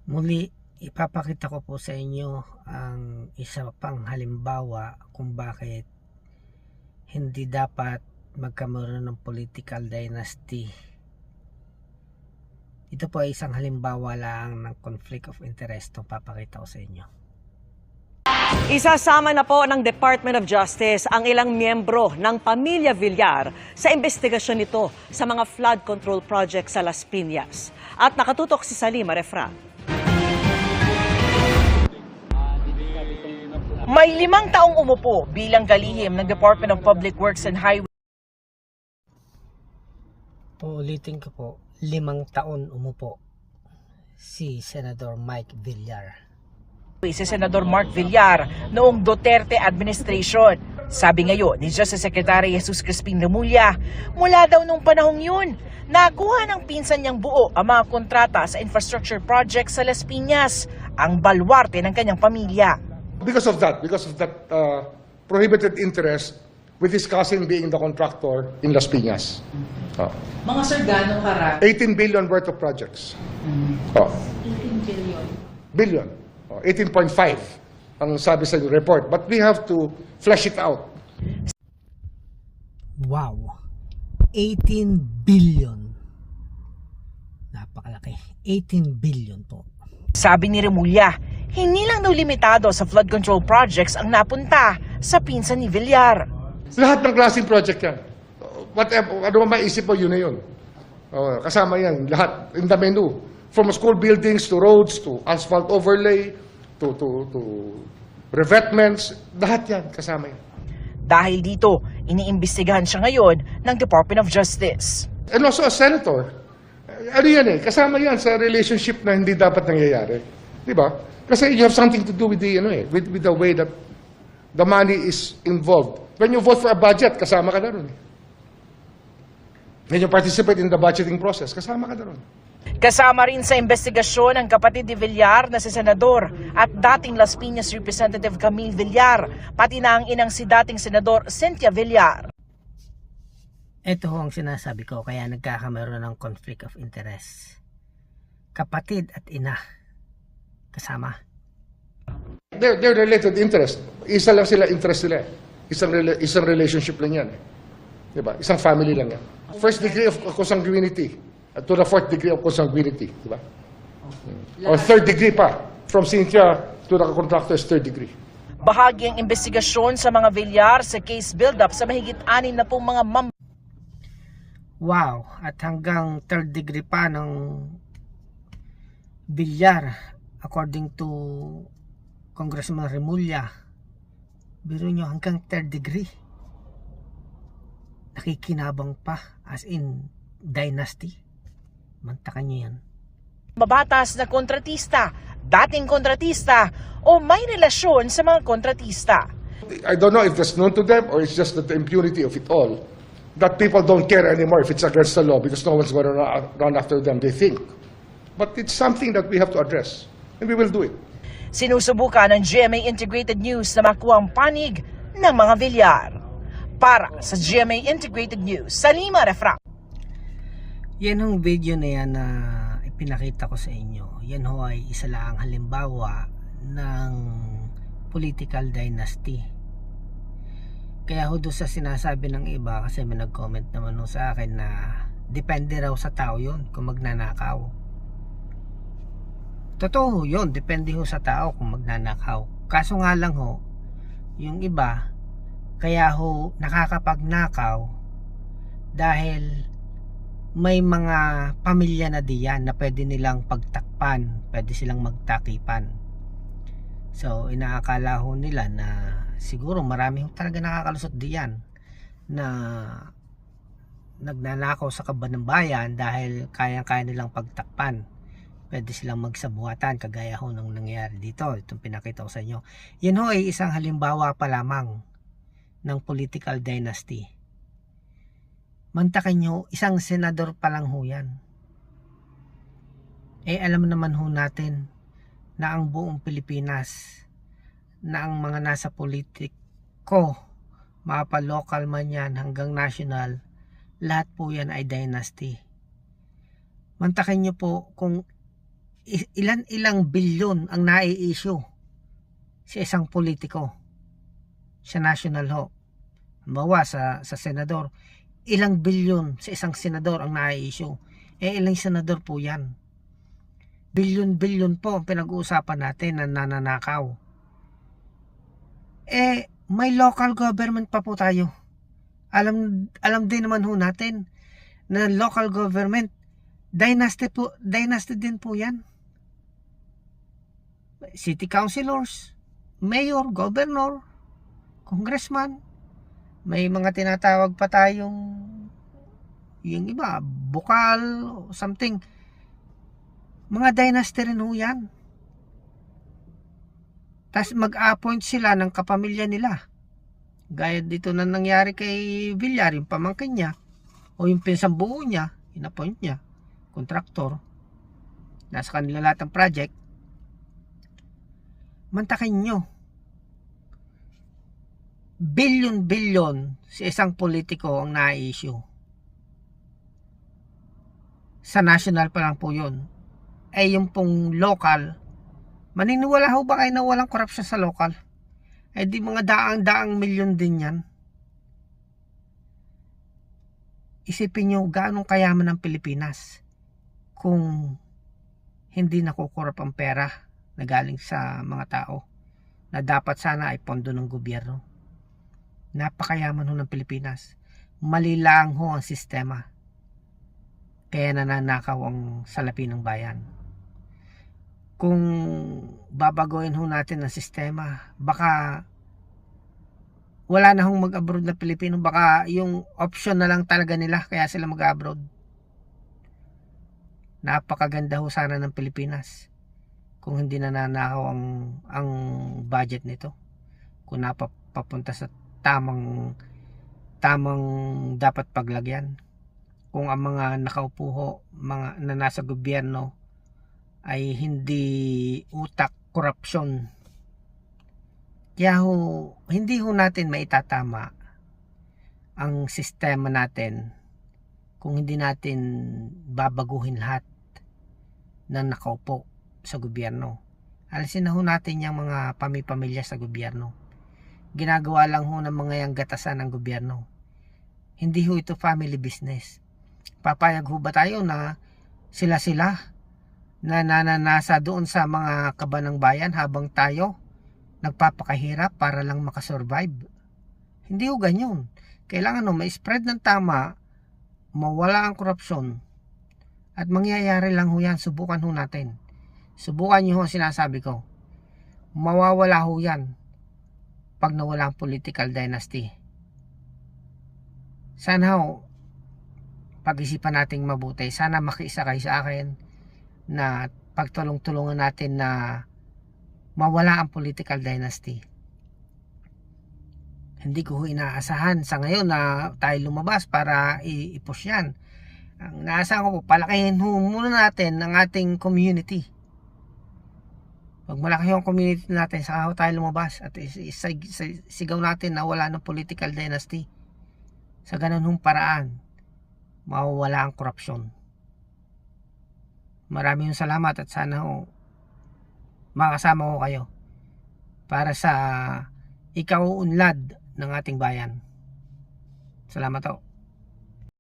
Muli, ipapakita ko po sa inyo ang isa pang halimbawa kung bakit hindi dapat magkaroon ng political dynasty. Ito po ay isang halimbawa lang ng conflict of interest na papakita ko sa inyo. Isasama na po ng Department of Justice ang ilang miyembro ng Pamilya Villar sa investigasyon nito sa mga flood control project sa Las Piñas. At nakatutok si Salima Refran. May 5 taong umupo bilang kalihim ng Department of Public Works and Highways Uulitin ko po, 5 taon umupo si Senador Mike Villar. si Senador Mark Villar noong Duterte administration. Sabi ngayon ni Justice Secretary Jesus Crispin Remulla, mula daw nung panahong yun, nakuha ng pinsan niyang buo ang mga kontrata sa infrastructure project sa Las Piñas, ang balwarte ng kanyang pamilya. Because of that prohibited interest with his cousin being the contractor in Las Piñas. Mga sir, gano'ng karami? 18 billion worth of projects. 18 billion. Billion. 18.5 ang sabi sa report. But we have to flesh it out. Wow! 18 billion. Napakalaki. 18 billion po. Sabi ni Remulla, hindi lang daw limitado sa flood control projects ang napunta sa pinsan ni Villar. Lahat ng klaseng project yan. Whatever, ano man maisip mo, yun na yun. Kasama yan, lahat, in the menu. From school buildings to roads to asphalt overlay to revetments, lahat yan, kasama yan. Dahil dito, iniimbestigahan siya ngayon ng Department of Justice. And also a senator, ano yan kasama yan sa relationship na hindi dapat nangyayari. Di ba? Kasi you have something to do with the, with the way that the money is involved. When you vote for a budget, kasama ka na ron. When you participate in the budgeting process, kasama ka na ron. Kasama rin sa investigasyon ang kapatid ni Villar na si Senador at dating Las Piñas Representative Camille Villar, pati na ang inang si dating Senador Cynthia Villar. Ito ho ang sinasabi ko, kaya nagkakameron ng conflict of interest. Kapatid at ina, kasama. They're related interest. Isa lang sila interest nila. Isang relationship lang yan. Diba? Isang family lang yan. First degree of consanguinity to the 4th degree of consanguinity. Diba? Or 3rd degree pa. From Cynthia to the contractor's 3rd degree. Bahagi ang investigasyon sa mga Villar sa case build-up sa mahigit 6 na pong mga Wow! At hanggang 3rd degree pa ng Villar, according to Congressman Remulla. Biro nyo, hanggang 3rd degree. Nakikinabang pa, as in dynasty. Mantakan nyo yan. mabatas na kontratista, dating kontratista o may relasyon sa mga kontratista. I don't know if that's known to them or it's just the impunity of it all. That people don't care anymore if it's against the law because no one's going to run after them, they think. But it's something that we have to address, and we will do it. Sinusubukan ng GMA Integrated News na makuha ang panig ng mga Villar. Para sa GMA Integrated News, Salima Refran. Yan ang video na yan na ipinakita ko sa inyo. Yan ho ay isa lang halimbawa ng political dynasty. Kaya ho doon sa sinasabi ng iba, kasi may nag-comment naman ho sa akin na depende raw sa tao yun kung magnanakaw. Totoo yun, depende ho sa tao kung magnanakaw. Kaso nga lang ho, yung iba kaya ho nakakapagnakaw dahil may mga pamilya na diyan na pwede nilang pagtakpan, pwede silang magtakipan. So inaakala ho nila na siguro marami talaga nakakalusot diyan na nagnanakaw sa kaban ng bayan dahil kaya-kaya nilang pagtakpan. Pwede silang magsabuhatan kagaya ho nang nangyayari dito. Itong pinakita ko sa inyo. Yan ho ay isang halimbawa pa lamang ng political dynasty. Mantakan nyo, isang senador pa lang ho yan. Alam naman ho natin na ang buong Pilipinas, na ang mga nasa politiko, mapa-local man yan hanggang national, lahat po yan ay dynasty. Mantakan nyo po kung ilang bilyon ang nai-issue sa isang politiko sa national ho. Halimbawa sa senador, ilang bilyon sa isang senador ang nai-issue. Ilang senador po yan. Bilyon-bilyon po ang pinag-uusapan natin na nananakaw. May local government pa po tayo. Alam din naman ho natin na local government, dynasty din po yan. City councilors, mayor, governor, congressman, may mga tinatawag pa tayong yung iba, bukal, something. Mga dynasty rin ho yan. Tapos mag-appoint sila ng kapamilya nila. Gaya dito na nangyari kay Villar, yung pamangkin niya, o yung pinsang buo niya, in-appoint niya, kontraktor. Nasa kanila lahat ng project. Mantakin nyo, bilyon-bilyon sa isang politiko ang na-issue. Sa national pa lang po yun. Yung pong local, maniniwala ho ba kayo na walang korupsyon sa local? Di mga daang-daang milyon din yan. Isipin nyo gaano kayaman ng Pilipinas kung hindi nakukurap ang pera na galing sa mga tao na dapat sana ay pondo ng gobyerno. Napakayaman ho ng Pilipinas. Mali lang ho ang sistema. Kaya nananakaw ang salapi ng bayan. Kung babaguhin ho natin ang sistema, baka wala na hong mag-abroad na Pilipino. Baka yung option na lang talaga nila kaya sila mag-abroad. Napakaganda ho sana ng Pilipinas kung hindi nananakaw ang budget nito, kung napapunta sa tamang dapat paglagyan, kung ang mga nakaupo ho, mga na nasa gobyerno ay hindi utak korupsyon. Kaya ho, hindi ho natin maitatama ang sistema natin kung hindi natin babaguhin lahat na nakaupo sa gobyerno. Alisin na ho natin yung mga pamilya sa gobyerno. Ginagawa lang ho ng mga yang gatasan ng gobyerno. Hindi ho ito family business. Papayag ho ba tayo na sila na nananasa doon sa mga kaban ng bayan habang tayo nagpapakahirap para lang makasurvive? Hindi ho ganyan. Kailangan may spread ng tama, mawala ang korupsyon, at mangyayari lang ho yan. Subukan ho natin. Subukan nyo ho sinasabi ko. Mawawala ho yan pag nawala ang political dynasty. Sana ho pag-isipan nating mabuti. Sana makiisa kayo sa akin na pagtulong-tulungan natin na mawala ang political dynasty. Hindi ko inaasahan sa ngayon na tayo lumabas para i-push yan. Ang naasahan ko po, palakihin muna natin ang ating community. Pag malaki yung community natin, saka tayo lumabas at sigaw natin na wala ng political dynasty. Sa ganun paraan, mawawala ang korupsyon. Maraming salamat at sana makasama ko kayo para sa ikauunlad ng ating bayan. Salamat ho.